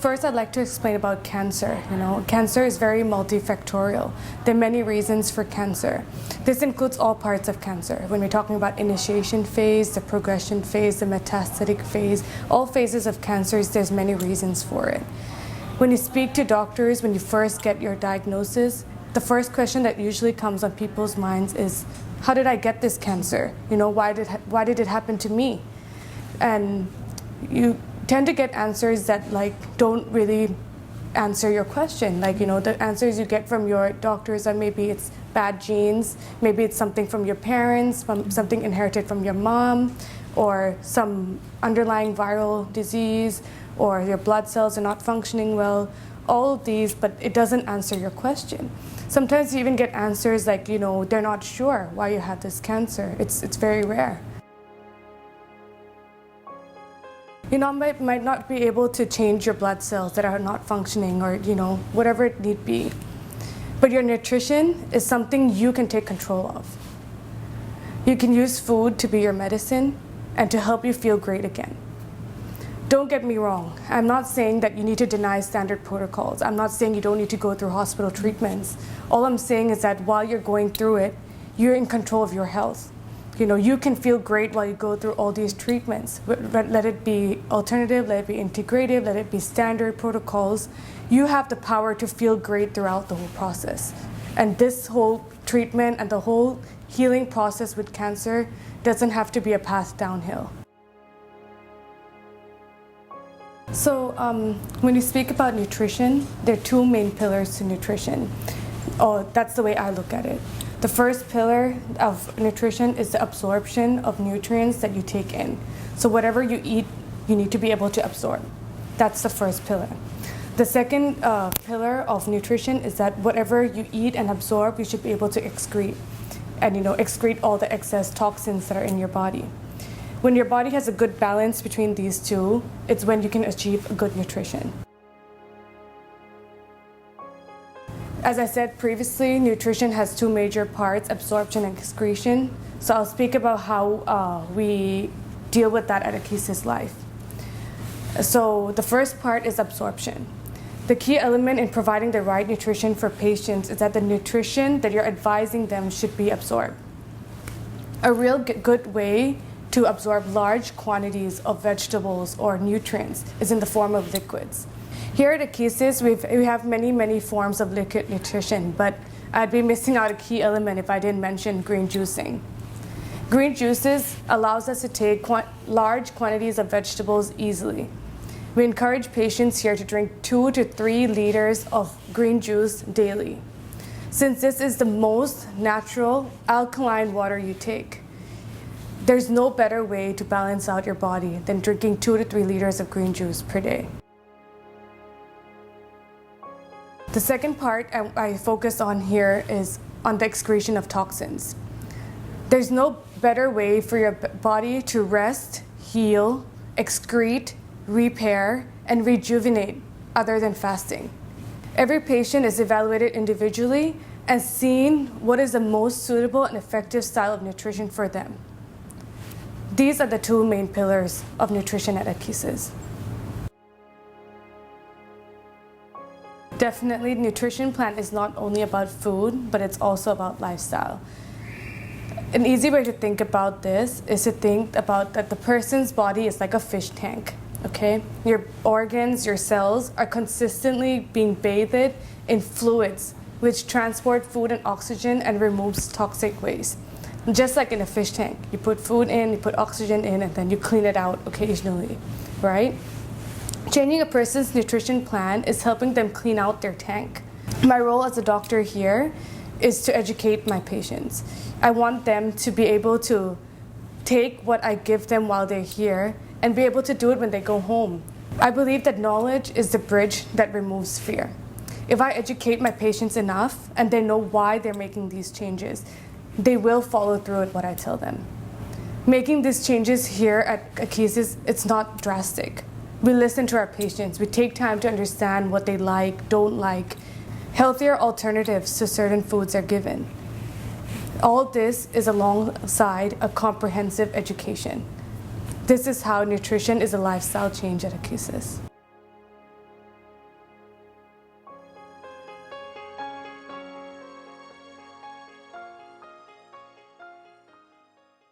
First, I'd like to explain about cancer. Cancer is very multifactorial. There are many reasons for cancer. This includes all parts of cancer. When we're talking about initiation phase, the progression phase, the metastatic phase, all phases of cancers, there's many reasons for it. When you speak to doctors, when you first get your diagnosis, the first question that usually comes on people's minds is, how did I get this cancer? Why did it happen to me? And you tend to get answers that don't really answer your question. The answers you get from your doctors are maybe it's bad genes, maybe it's something from your parents, something inherited from your mom, or some underlying viral disease, or your blood cells are not functioning well. All of these, but it doesn't answer your question. Sometimes you even get answers like, they're not sure why you have this cancer. It's very rare. Might not be able to change your blood cells that are not functioning, or whatever it need be. But your nutrition is something you can take control of. You can use food to be your medicine and to help you feel great again. Don't get me wrong. I'm not saying that you need to deny standard protocols. I'm not saying you don't need to go through hospital treatments. All I'm saying is that while you're going through it, you're in control of your health. You can feel great while you go through all these treatments. Let it be alternative, let it be integrative, let it be standard protocols. You have the power to feel great throughout the whole process. And this whole treatment and the whole healing process with cancer doesn't have to be a path downhill. So when you speak about nutrition, there are two main pillars to nutrition. That's the way I look at it. The first pillar of nutrition is the absorption of nutrients that you take in. So whatever you eat, you need to be able to absorb. That's the first pillar. The second pillar of nutrition is that whatever you eat and absorb, you should be able to excrete. And excrete all the excess toxins that are in your body. When your body has a good balance between these two, it's when you can achieve good nutrition. As I said previously, nutrition has two major parts, absorption and excretion. So I'll speak about how we deal with that at Akesis Life. So the first part is absorption. The key element in providing the right nutrition for patients is that the nutrition that you're advising them should be absorbed. A real good way to absorb large quantities of vegetables or nutrients is in the form of liquids. Here at Akesis, we have many forms of liquid nutrition, but I'd be missing out a key element if I didn't mention green juicing. Green juices allows us to take large quantities of vegetables easily. We encourage patients here to drink 2 to 3 liters of green juice daily. Since this is the most natural alkaline water you take, there's no better way to balance out your body than drinking 2 to 3 liters of green juice per day. The second part I focus on here is on the excretion of toxins. There's no better way for your body to rest, heal, excrete, repair, and rejuvenate other than fasting. Every patient is evaluated individually and seen what is the most suitable and effective style of nutrition for them. These are the two main pillars of nutrition at Akesis. Definitely, nutrition plan is not only about food, but it's also about lifestyle. An easy way to think about this is to think about that the person's body is like a fish tank, okay? Your organs, your cells are consistently being bathed in fluids, which transport food and oxygen and removes toxic waste. Just like in a fish tank, you put food in, you put oxygen in, and then you clean it out occasionally, right? Changing a person's nutrition plan is helping them clean out their tank. My role as a doctor here is to educate my patients. I want them to be able to take what I give them while they're here and be able to do it when they go home. I believe that knowledge is the bridge that removes fear. If I educate my patients enough and they know why they're making these changes, they will follow through with what I tell them. Making these changes here at Akesis, it's not drastic. We listen to our patients. We take time to understand what they like, don't like. Healthier alternatives to certain foods are given. All this is alongside a comprehensive education. This is how nutrition is a lifestyle change at Akesis.